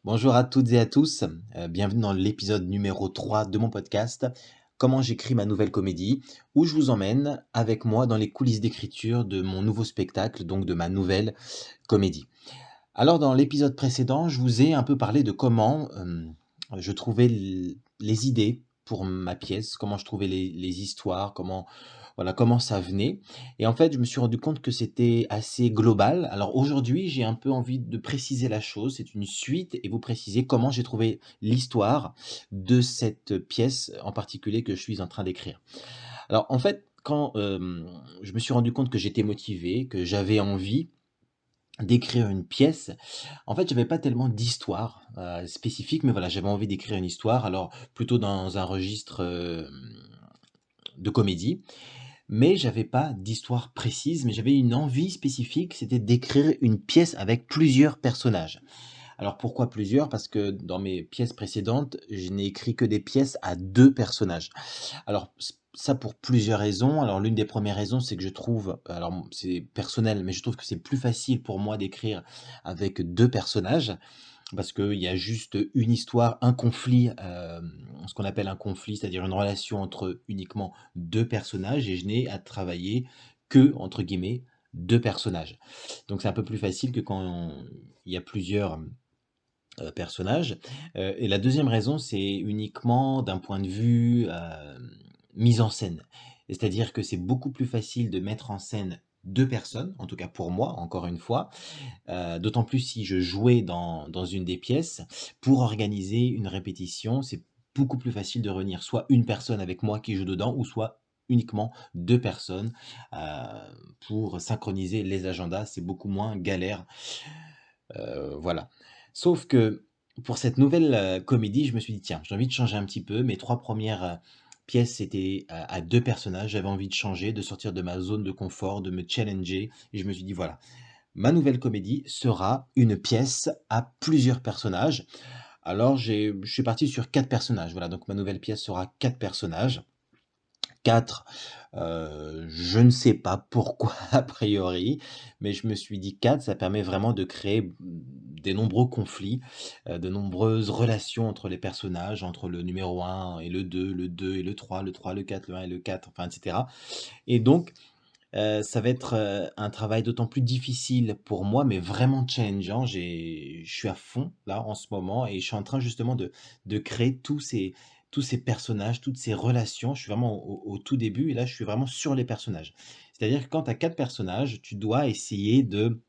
Bonjour à toutes et à tous, bienvenue dans l'épisode numéro 3 de mon podcast «Comment j'écris ma nouvelle comédie», où je vous emmène avec moi dans les coulisses d'écriture de mon nouveau spectacle, donc de ma nouvelle comédie. Alors dans l'épisode précédent, je vous ai un peu parlé de comment, je trouvais les idées pour ma pièce, comment je trouvais les histoires, comment ça venait et en fait, je me suis rendu compte que c'était assez global. Alors aujourd'hui, j'ai un peu envie de préciser la chose, c'est une suite et vous préciser comment j'ai trouvé l'histoire de cette pièce en particulier que je suis en train d'écrire. Alors en fait, quand, je me suis rendu compte que j'étais motivé, que j'avais envie d'écrire une pièce. En fait, j'avais pas tellement d'histoire, spécifique, mais voilà, j'avais envie d'écrire une histoire, alors plutôt dans un registre, de comédie, mais j'avais pas d'histoire précise, mais j'avais une envie spécifique, c'était d'écrire une pièce avec plusieurs personnages. Alors pourquoi plusieurs? Parce que dans mes pièces précédentes, je n'ai écrit que des pièces à 2 personnages. Alors ça pour plusieurs raisons. Alors l'une des premières raisons, c'est que je trouve, alors c'est personnel, mais je trouve que c'est plus facile pour moi d'écrire avec 2 personnages, parce qu'il y a juste une histoire, un conflit, ce qu'on appelle un conflit, c'est-à-dire une relation entre uniquement 2 personnages et je n'ai à travailler que, entre guillemets, 2 personnages. Donc c'est un peu plus facile que quand il y a plusieurs personnages, et la deuxième raison, c'est uniquement d'un point de vue, mise en scène. C'est-à-dire que c'est beaucoup plus facile de mettre en scène 2 personnes, en tout cas pour moi, encore une fois, d'autant plus si je jouais dans une des pièces. Pour organiser une répétition, c'est beaucoup plus facile de réunir soit une personne avec moi qui joue dedans ou soit uniquement 2 personnes, heu, pour synchroniser les agendas, c'est beaucoup moins galère. Voilà. Sauf que pour cette nouvelle, comédie, je me suis dit: «Tiens, j'ai envie de changer un petit peu». Mes 3 premières pièces, c'était à 2 personnages. J'avais envie de changer, de sortir de ma zone de confort, de me challenger et je me suis dit: «Voilà, ma nouvelle comédie sera une pièce à plusieurs personnages». Alors je suis parti sur 4 personnages. Voilà, donc ma nouvelle pièce sera 4 personnages. 4, je ne sais pas pourquoi a priori, mais je me suis dit 4, ça permet vraiment de créer, des nombreux conflits, de nombreuses relations entre les personnages, entre le numéro un et le 2 et le 3, le 4, le un et le 4, enfin et cetera et donc ça va être, un travail d'autant plus difficile pour moi, mais vraiment challengeant. Je suis à fond là en ce moment et je suis en train justement de créer tous ces personnages, toutes ces relations. Je suis vraiment au tout début et là je suis vraiment sur les personnages. C'est-à-dire que quand tu as 4 personnages, tu dois essayer de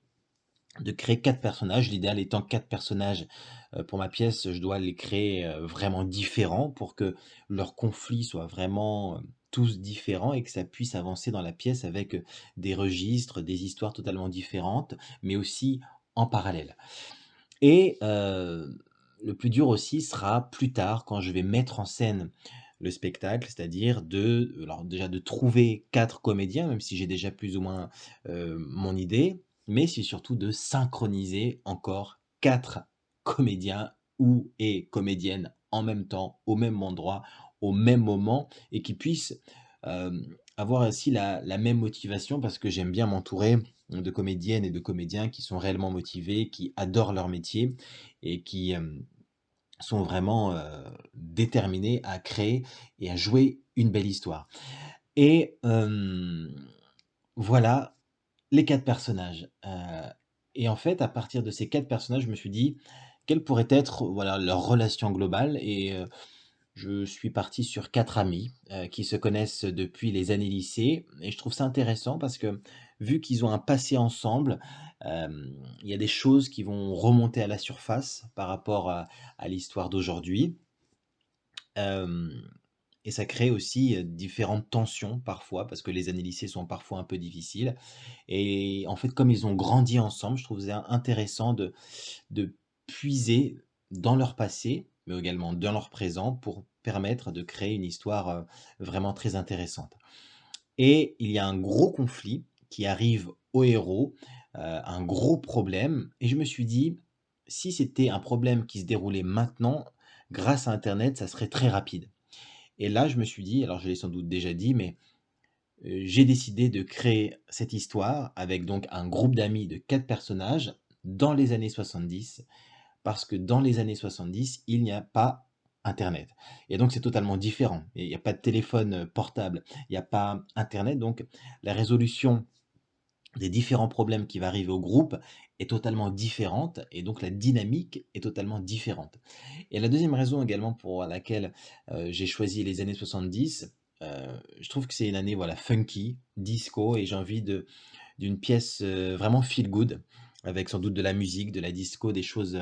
créer 4 personnages, l'idéal étant 4 personnages, pour ma pièce, je dois les créer, vraiment différents pour que leurs conflits soient vraiment, tous différents et que ça puisse avancer dans la pièce avec, des registres, des histoires totalement différentes, mais aussi en parallèle et le plus dur aussi sera plus tard quand je vais mettre en scène le spectacle, c'est-à-dire alors déjà de trouver 4 comédiens, même si j'ai déjà plus ou moins, mon idée, mais c'est surtout de synchroniser encore 4 comédiens ou et comédiennes en même temps, au même endroit, au même moment et qui puissent, avoir aussi la même motivation parce que j'aime bien m'entourer de comédiennes et de comédiens qui sont réellement motivés, qui adorent leur métier et qui, sont vraiment, déterminés à créer et à jouer une belle histoire et voilà les 4 personnages, et en fait, à partir de ces 4 personnages, je me suis dit: «Quelle pourrait être, voilà, leur relation globale?» et je suis parti sur 4 amis, qui se connaissent depuis les années lycée et je trouve ça intéressant parce que, vu qu'ils ont un passé ensemble, il y a des choses qui vont remonter à la surface par rapport à l'histoire d'aujourd'hui. Hem Et ça crée aussi, différentes tensions parfois parce que les années lycée sont parfois un peu difficiles et en fait, comme ils ont grandi ensemble, je trouve ça intéressant de puiser dans leur passé, mais également dans leur présent pour permettre de créer une histoire, vraiment très intéressante. Et il y a un gros conflit qui arrive au héros, un gros problème et je me suis dit: «Si c'était un problème qui se déroulait maintenant, grâce à internet, ça serait très rapide». Et là, je me suis dit, alors je l'ai sans doute déjà dit, mais j'ai décidé de créer cette histoire avec donc un groupe d'amis de 4 personnages dans les années 70, parce que dans les années 70, il n'y a pas internet et donc c'est totalement différent et il y a pas de téléphone, portable, il y a pas internet donc la résolution des différents problèmes qui va arriver au groupe est totalement différente et donc la dynamique est totalement différente. Et la deuxième raison également pour laquelle, j'ai choisi les années 70, je trouve que c'est une année, voilà, funky, disco et j'ai envie d'une pièce, vraiment feel good avec sans doute de la musique, de la disco, des choses,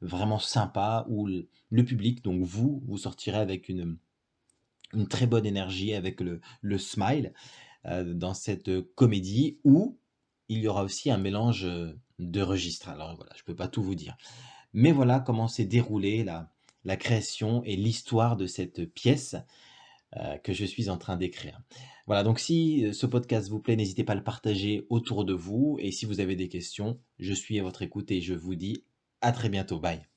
vraiment sympas où le public, donc vous sortirez avec une très bonne énergie, avec le smile, dans cette, comédie où il y aura aussi un mélange, de registres. Alors voilà, je peux pas tout vous dire. Mais voilà comment s'est déroulée la création et l'histoire de cette pièce, que je suis en train d'écrire. Voilà, donc si, ce podcast vous plaît, n'hésitez pas à le partager autour de vous et si vous avez des questions, je suis à votre écoute et je vous dis à très bientôt. Bye.